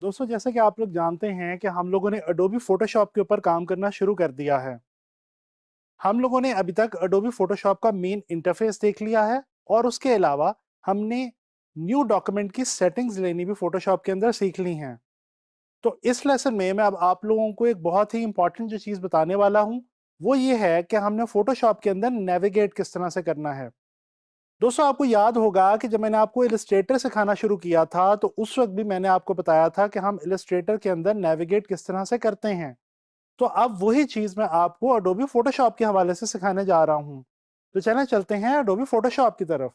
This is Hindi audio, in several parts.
दोस्तों, जैसे कि आप लोग जानते हैं कि हम लोगों ने अडोबी फोटोशॉप के ऊपर काम करना शुरू कर दिया है। हम लोगों ने अभी तक अडोबी फोटोशॉप का मेन इंटरफेस देख लिया है और उसके अलावा हमने न्यू डॉक्यूमेंट की सेटिंग्स लेनी भी फोटोशॉप के अंदर सीख ली हैं। तो इस लेसन में मैं अब आप लोगों को एक बहुत ही इंपॉर्टेंट जो चीज़ बताने वाला हूँ, वो ये है कि हमने फोटोशॉप के अंदर नेविगेट किस तरह से करना है। दोस्तों, आपको याद होगा कि जब मैंने आपको इलस्ट्रेटर सिखाना शुरू किया था, तो उस वक्त भी मैंने आपको बताया था कि हम इलस्ट्रेटर के अंदर नेविगेट किस तरह से करते हैं। तो अब वही चीज़ मैं आपको अडोबी फोटोशॉप के हवाले से सिखाने जा रहा हूँ। तो चलें चलते हैं अडोबी फोटोशॉप की तरफ।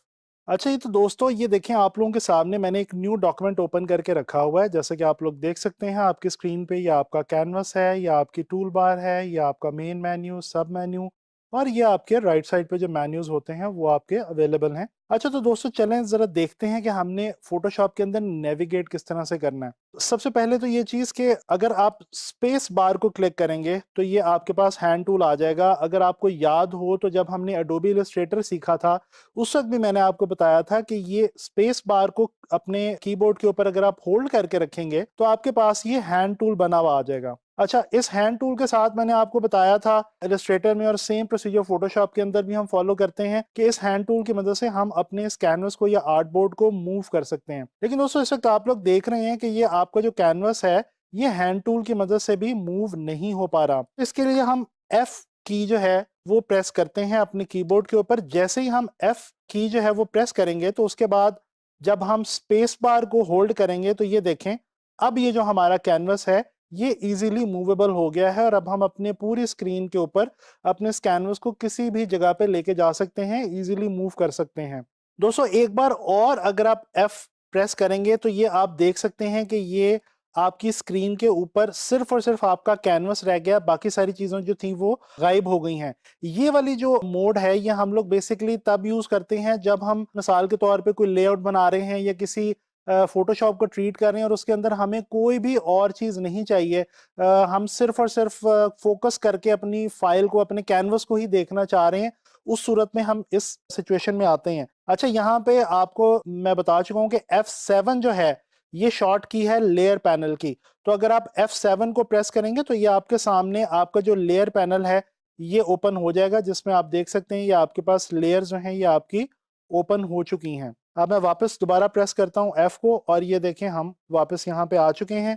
अच्छा, ये तो दोस्तों, ये देखें, आप लोगों के सामने मैंने एक न्यू डॉक्यूमेंट ओपन करके रखा हुआ है। जैसे कि आप लोग देख सकते हैं आपकी स्क्रीन पे, या आपका कैनवस है, या आपकी टूल बार है, या आपका मेन मेन्यू, सब मेन्यू, और ये आपके राइट साइड पे जो मेन्यूज होते हैं वो आपके अवेलेबल हैं। अच्छा, तो दोस्तों चलें ज़रा देखते हैं कि हमने फोटोशॉप के अंदर नेविगेट किस तरह से करना है। सबसे पहले तो ये चीज़ कि अगर आप स्पेस बार को क्लिक करेंगे तो ये आपके पास हैंड टूल आ जाएगा। अगर आपको याद हो तो जब हमने एडोबी इलस्ट्रेटर सीखा था, उस वक्त भी मैंने आपको बताया था कि ये स्पेस बार को अपने कीबोर्ड के ऊपर अगर आप होल्ड करके रखेंगे तो आपके पास ये हैंड टूल बना हुआ आ जाएगा। अच्छा, इस हैंड टूल के साथ मैंने आपको बताया था इलस्ट्रेटर में, और सेम प्रोसीजर फोटोशॉप के अंदर भी हम फॉलो करते हैं कि इस हैंड टूल की मदद से हम अपने इस कैनवस को या आर्ट बोर्ड को मूव कर सकते हैं। लेकिन दोस्तों, इस वक्त आप लोग देख रहे हैं कि ये आपका जो कैनवस है, ये हैंड टूल की मदद से भी मूव नहीं हो पा रहा। इसके लिए हम एफ की जो है वो प्रेस करते हैं अपने कीबोर्ड के ऊपर। जैसे ही हम एफ की जो है वो प्रेस करेंगे तो उसके बाद जब हम स्पेस बार को होल्ड करेंगे तो ये देखें, अब ये जो हमारा कैनवस है ये इजीली मूवेबल हो गया है, और अब हम अपने पूरी स्क्रीन के ऊपर अपने इस कैनवस को किसी भी जगह पे लेके जा सकते हैं, इजीली मूव कर सकते हैं। दोस्तों, एक बार और अगर आप F प्रेस करेंगे तो ये आप देख सकते हैं कि ये आपकी स्क्रीन के ऊपर सिर्फ और सिर्फ आपका कैनवस रह गया, बाकी सारी चीजें जो थी वो गायब हो गई हैं। ये वाली जो मोड है ये हम लोग बेसिकली तब यूज करते हैं जब हम मिसाल के तौर पे कोई लेआउट बना रहे हैं या किसी फोटोशॉप को ट्रीट कर रहे हैं और उसके अंदर हमें कोई भी और चीज नहीं चाहिए। हम सिर्फ और सिर्फ फोकस करके अपनी फाइल को, अपने कैनवस को ही देखना चाह रहे हैं। उस सूरत में हम इस सिचुएशन में आते हैं। अच्छा, यहाँ पे आपको मैं बता चुका हूँ कि F7 जो है ये शॉर्ट की है लेयर पैनल की। तो अगर आप F7 को प्रेस करेंगे तो ये आपके सामने आपका जो लेयर पैनल है ये ओपन हो जाएगा, जिसमें आप देख सकते हैं ये आपके पास लेयर जो हैं ये आपकी ओपन हो चुकी हैं। अब मैं वापस दोबारा प्रेस करता हूं F को, और ये देखें हम वापस यहाँ पे आ चुके हैं।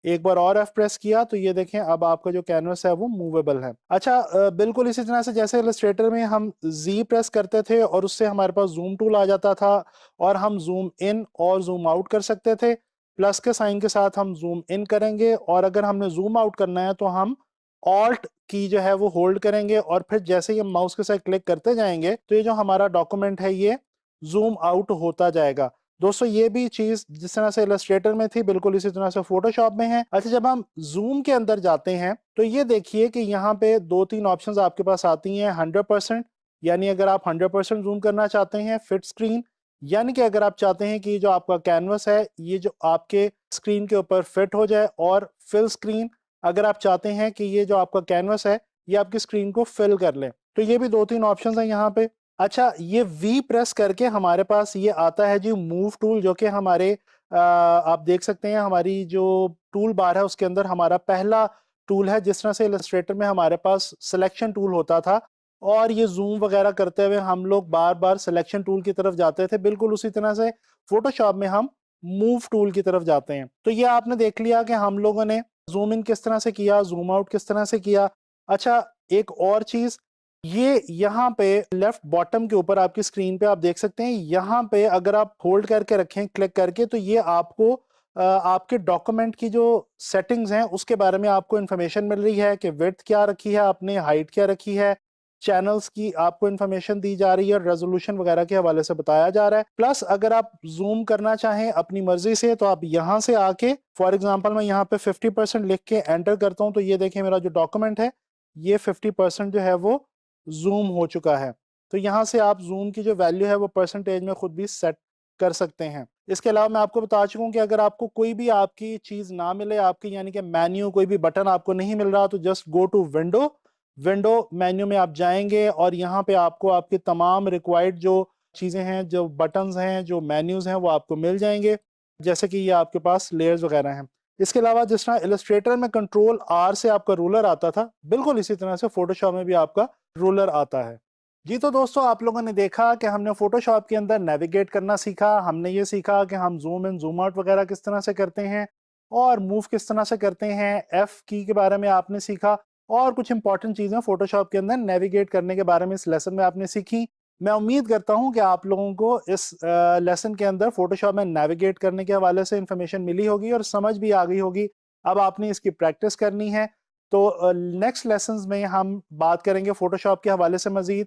एक बार और F प्रेस किया तो ये देखें अब आपका जो कैनवस है वो मूवेबल है। अच्छा, बिल्कुल इसी तरह से जैसे इलस्ट्रेटर में हम Z प्रेस करते थे और उससे हमारे पास जूम टूल आ जाता था, और हम जूम इन और जूम आउट कर सकते थे। प्लस के साइन के साथ हम जूम इन करेंगे, और अगर हमने जूम आउट करना है तो हम ऑल्ट की जो है वो होल्ड करेंगे, और फिर जैसे ही हम माउस के साथ क्लिक करते जाएंगे तो ये जो हमारा डॉक्यूमेंट है ये जूम आउट होता जाएगा। दोस्तों, ये भी चीज जिस तरह से इलस्ट्रेटर में थी बिल्कुल इसी तरह से फोटोशॉप में है। अच्छा, जब हम जूम के अंदर जाते हैं तो ये देखिए कि यहाँ पे दो तीन ऑप्शंस आपके पास आती हैं। 100%, यानी अगर आप 100% जूम करना चाहते हैं। फिट स्क्रीन, यानी कि अगर आप चाहते हैं कि जो आपका कैनवस है ये जो आपके स्क्रीन के ऊपर फिट हो जाए। और फिल स्क्रीन, अगर आप चाहते हैं कि ये जो आपका कैनवस है ये आपकी स्क्रीन को फिल कर ले। तो ये भी दो तीन ऑप्शंस हैं यहाँ पे। अच्छा, ये वी प्रेस करके हमारे पास ये आता है जी मूव टूल, जो कि हमारे आप देख सकते हैं हमारी जो टूल बार है उसके अंदर हमारा पहला टूल है। जिस तरह से इलस्ट्रेटर में हमारे पास सिलेक्शन टूल होता था और ये जूम वगैरह करते हुए हम लोग बार बार सिलेक्शन टूल की तरफ जाते थे, बिल्कुल उसी तरह से फोटोशॉप में हम मूव टूल की तरफ जाते हैं। तो ये आपने देख लिया कि हम लोगों ने जूम इन किस तरह से किया, जूम आउट किस तरह से किया। अच्छा, एक और चीज, ये यहाँ पे लेफ्ट बॉटम के ऊपर आपकी स्क्रीन पे आप देख सकते हैं, यहाँ पे अगर आप होल्ड करके रखें क्लिक करके तो ये आपको आपके डॉक्यूमेंट की जो सेटिंग्स हैं उसके बारे में आपको इन्फॉर्मेशन मिल रही है कि विड्थ क्या रखी है आपने, हाइट क्या रखी है, चैनल्स की आपको इन्फॉर्मेशन दी जा रही है, रेजोल्यूशन वगैरह के हवाले से बताया जा रहा है। प्लस अगर आप जूम करना चाहें अपनी मर्जी से तो आप यहाँ से आके, फॉर एग्जांपल मैं यहाँ पे 50% लिख के एंटर करता हूँ तो ये देखें मेरा जो डॉक्यूमेंट है ये 50% जो है वो जूम हो चुका है। तो यहाँ से आप जूम की जो वैल्यू है वो परसेंटेज में खुद भी सेट कर सकते हैं। इसके अलावा मैं आपको बता चुका हूँ कि अगर आपको कोई भी आपकी चीज ना मिले, आपकी यानी कि मेन्यू कोई भी बटन आपको नहीं मिल रहा, तो just go to window, window menu में आप जाएंगे और यहाँ पे आपको आपकी तमाम रिक्वायर्ड जो चीजें हैं, जो बटन्स हैं, जो मेन्यूज हैं वो आपको मिल जाएंगे। जैसे कि ये आपके पास लेयर्स वगैरह हैं। इसके अलावा जिस तरह इलस्ट्रेटर में कंट्रोल आर से आपका रूलर आता था, बिल्कुल इसी तरह से फोटोशॉप में भी आपका रूलर आता है। जी तो दोस्तों, आप लोगों ने देखा कि हमने फोटोशॉप के अंदर नेविगेट करना सीखा। हमने ये सीखा कि हम जूम इन जूम आउट वगैरह किस तरह से करते हैं और मूव किस तरह से करते हैं। एफ की के बारे में आपने सीखा और कुछ इंपॉर्टेंट चीजें फोटोशॉप के अंदर नेविगेट करने के बारे में इस लेसन में आपने सीखी। मैं उम्मीद करता हूं कि आप लोगों को इस लेसन के अंदर फोटोशॉप में नेविगेट करने के हवाले से इंफॉर्मेशन मिली होगी और समझ भी आ गई होगी। अब आपने इसकी प्रैक्टिस करनी है। तो नेक्स्ट लेसन्स में हम बात करेंगे फोटोशॉप के हवाले से मजीद।